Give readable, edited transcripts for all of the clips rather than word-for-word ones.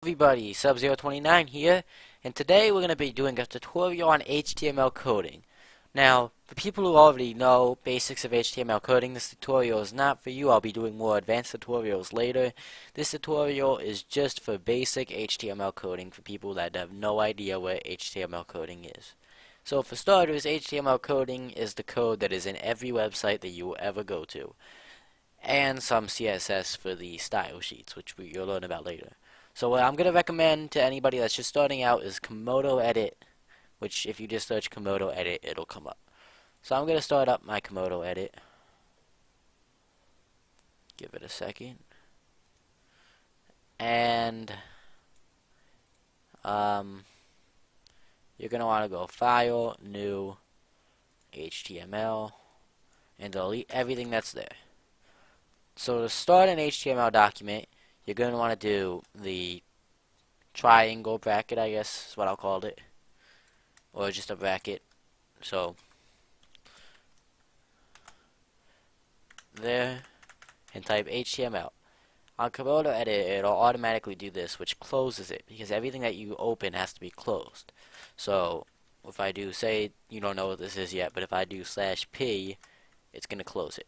everybody, Sub029 here, and today we're going to be doing a tutorial on HTML coding. Now, for people who already know basics of HTML coding, this tutorial is not for you. I'll be doing more advanced tutorials later. This tutorial is just for basic HTML coding for people that have no idea what HTML coding is. So for starters, HTML coding is the code that is in every website that you will ever go to, and some CSS for the style sheets, which you'll learn about later. So what I'm going to recommend to anybody that's just starting out is Komodo Edit, which if you just search Komodo Edit, it'll come up. So I'm going to start up my Komodo Edit. Give it a second. And you're going to want to go File, New, HTML, and delete everything that's there. So to start an HTML document, you're going to want to do the triangle bracket, I guess is what I'll call it, or just a bracket. So there, and type HTML. On Komodo Edit, it'll automatically do this, which closes it, because everything that you open has to be closed. So if I do, say you don't know what this is yet, but if I do /p, it's going to close it.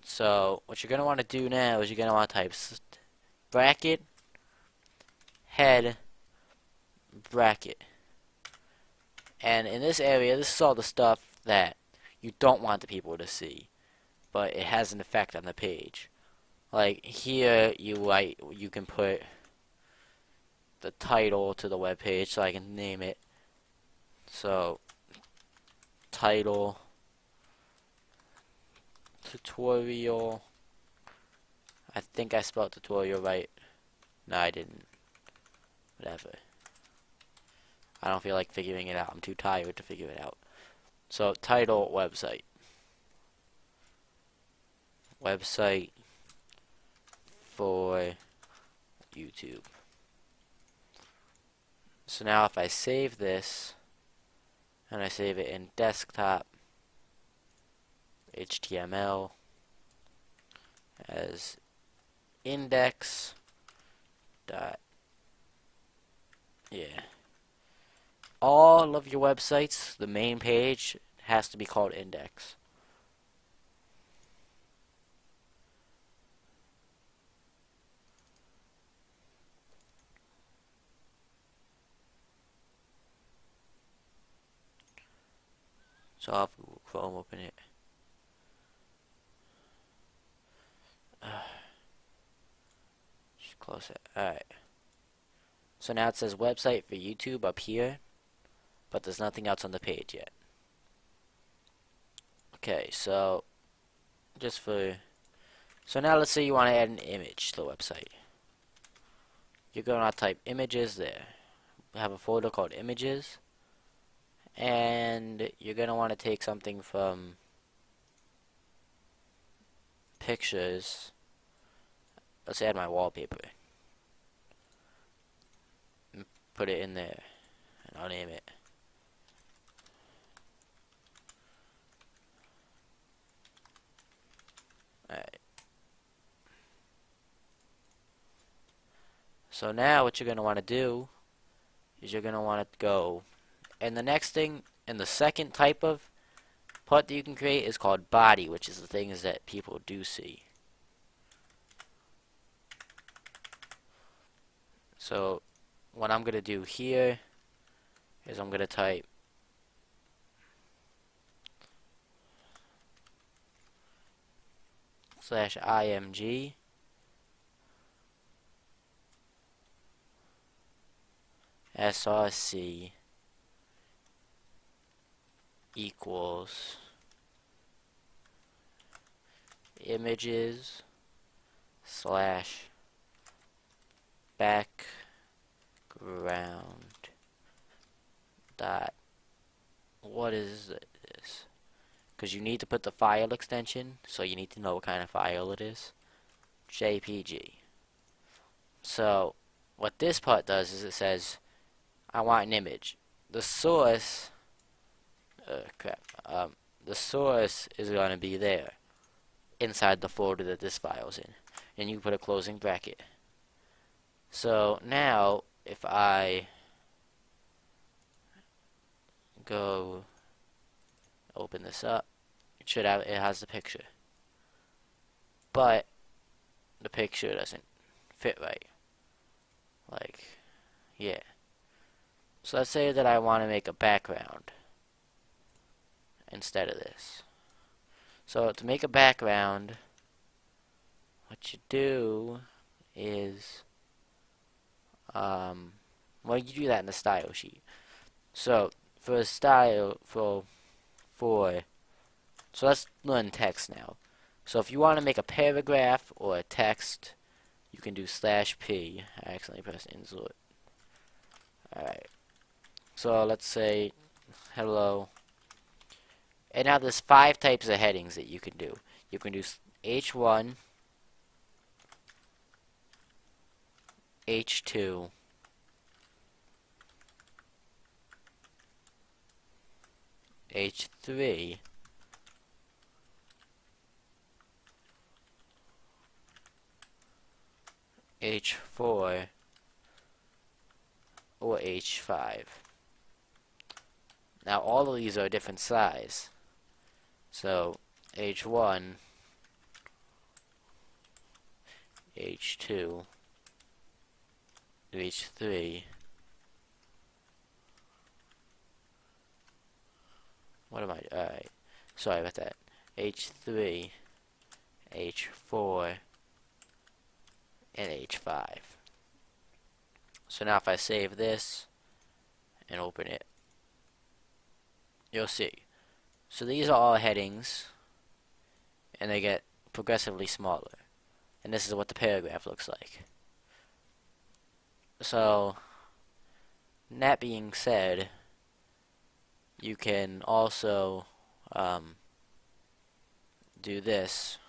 So what you're going to want to do now is you're going to want to type bracket, head, bracket. And in this area, this is all the stuff that you don't want the people to see, but it has an effect on the page. Like here, you can put the title to the web page, so I can name it. So title tutorial. I think I spelled tutorial right. No, I didn't. Whatever. I don't feel like figuring it out. I'm too tired to figure it out. So title website. Website for YouTube. So now if I save this, and I save it in desktop, HTML as index dot, all of your websites, the main page has to be called index. So I'll have Google Chrome open it. Just close it. Alright. So now it says website for YouTube up here, but there's nothing else on the page yet. Okay, so so now let's say you want to add an image to the website. You're going to type images there. We have a folder called images, and you're going to want to take something from pictures. Let's add my wallpaper. Put it in there, and I'll name it. Alright. So now what you're going to want to do is you're going to want to go, and the next thing, and the second type of part that you can create is called body, which is the things that people do see. So what I'm going to do here is I'm going to type /img src equals images / background dot, what is this? Because you need to put the file extension, so you need to know what kind of file it is. JPG. So what this part does is it says I want an image. The source the source is going to be there inside the folder that this file's in, and you put a closing bracket. So now if I go open this up, it has the picture, but the picture doesn't fit right. Like, yeah. So let's say that I want to make a background instead of this. So to make a background, what you do is, well, you do that in the style sheet. So for a style, so let's learn text now. So if you want to make a paragraph or a text, you can do /p. I accidentally pressed insert. Alright. So let's say hello. And now there's 5 types of headings that you can do. You can do H1, H2, H3, H4, or H5. Now all of these are a different size. So H1, H2, H3. What am I? Alright. Sorry about that. H3, H4, and H5. So now if I save this and open it, you'll see. So these are all headings, and they get progressively smaller. And this is what the paragraph looks like. So, that being said, you can also do this,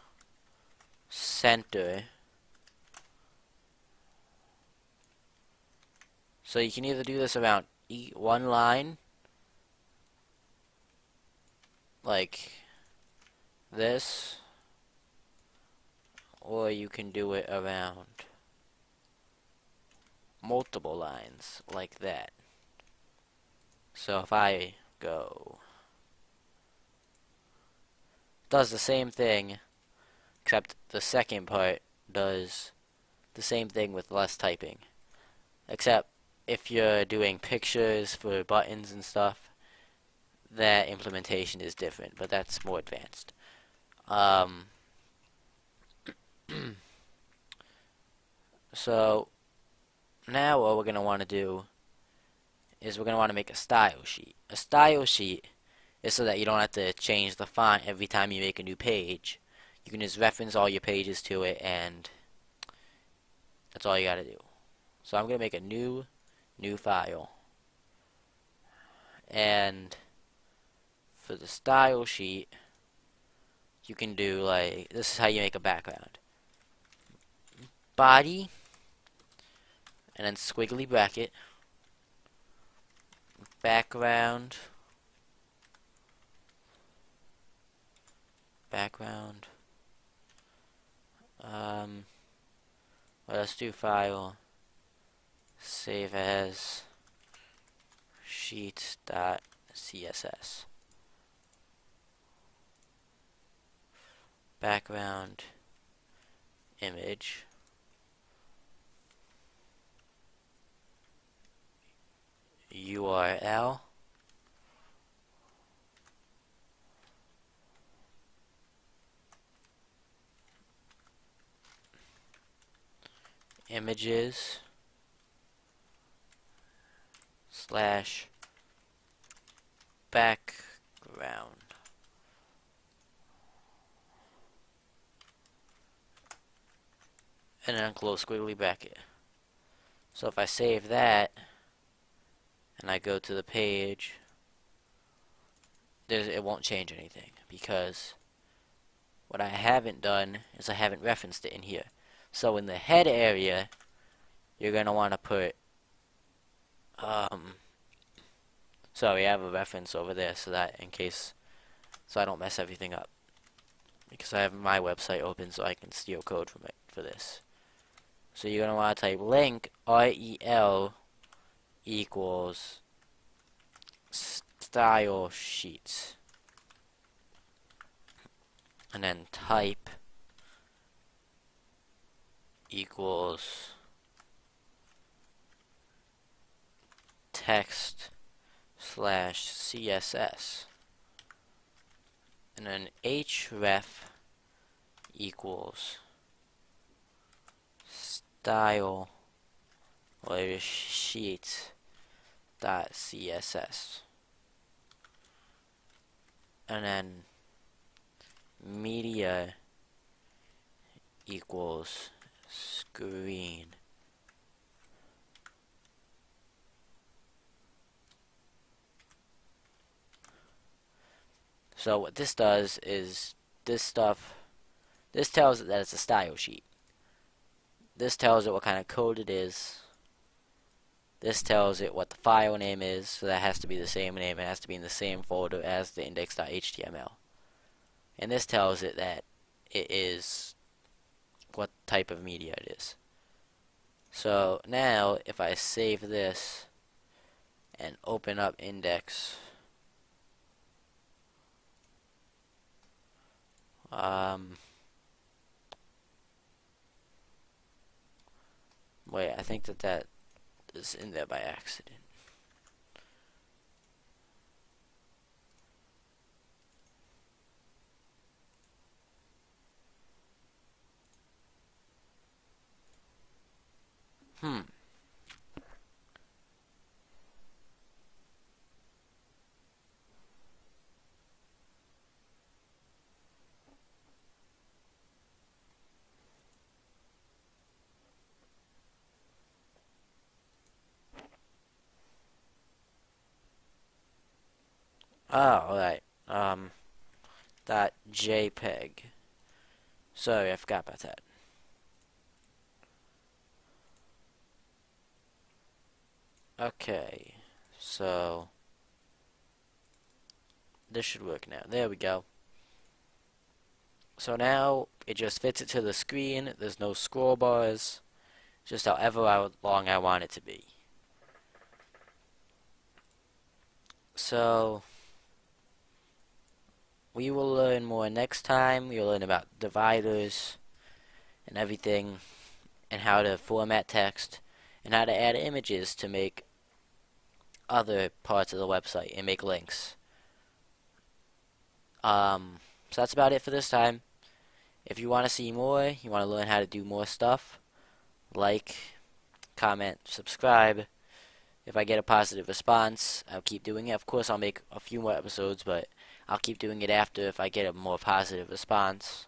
center. So you can either do this around one line, like this, or you can do it around multiple lines, like that. So if I go, does the same thing, except the second part does the same thing with less typing. Except if you're doing pictures for buttons and stuff, that implementation is different, but that's more advanced. So now what we're going to want to do is we're going to want to make a style sheet. A style sheet is so that you don't have to change the font every time you make a new page. You can just reference all your pages to it, and that's all you got to do. So I'm going to make a new file. And for the style sheet, you can do like, this is how you make a background. Body, and then squiggly bracket, background, well, let's do file, save as sheet.css, background, image, URL, images /background, and then close squiggly bracket. So if I save that and I go to the page, it won't change anything, because what I haven't done is I haven't referenced it in here. So in the head area, you're going to want to put, sorry, I have a reference over there so that so I don't mess everything up. Because I have my website open so I can steal code from it for this. So you're going to want to type link, REL equals style sheets. And then type equals text slash CSS. And then href equals style or sheets dot CSS. And then media equals screen. So what this does is this tells it that it's a style sheet. This tells it what kind of code it is. This tells it what the file name is, so that has to be the same name. It has to be in the same folder as the index.html. And this tells it that it is what type of media it is. So now if I save this and open up index, wait, I think that is in there by accident. Oh, alright. Dot JPEG. Sorry, I forgot about that. Okay, so this should work now. There we go. So now it just fits it to the screen. There's no scroll bars. Just however long I want it to be. So we will learn more next time. We'll learn about dividers and everything, and how to format text, and how to add images to make other parts of the website and make links. So that's about it for this time. If you want to see more, you want to learn how to do more stuff, like, comment, subscribe. If I get a positive response, I'll keep doing it. Of course, I'll make a few more episodes, but I'll keep doing it after if I get a more positive response.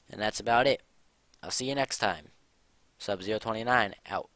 And that's about it. I'll see you next time. Sub029 out.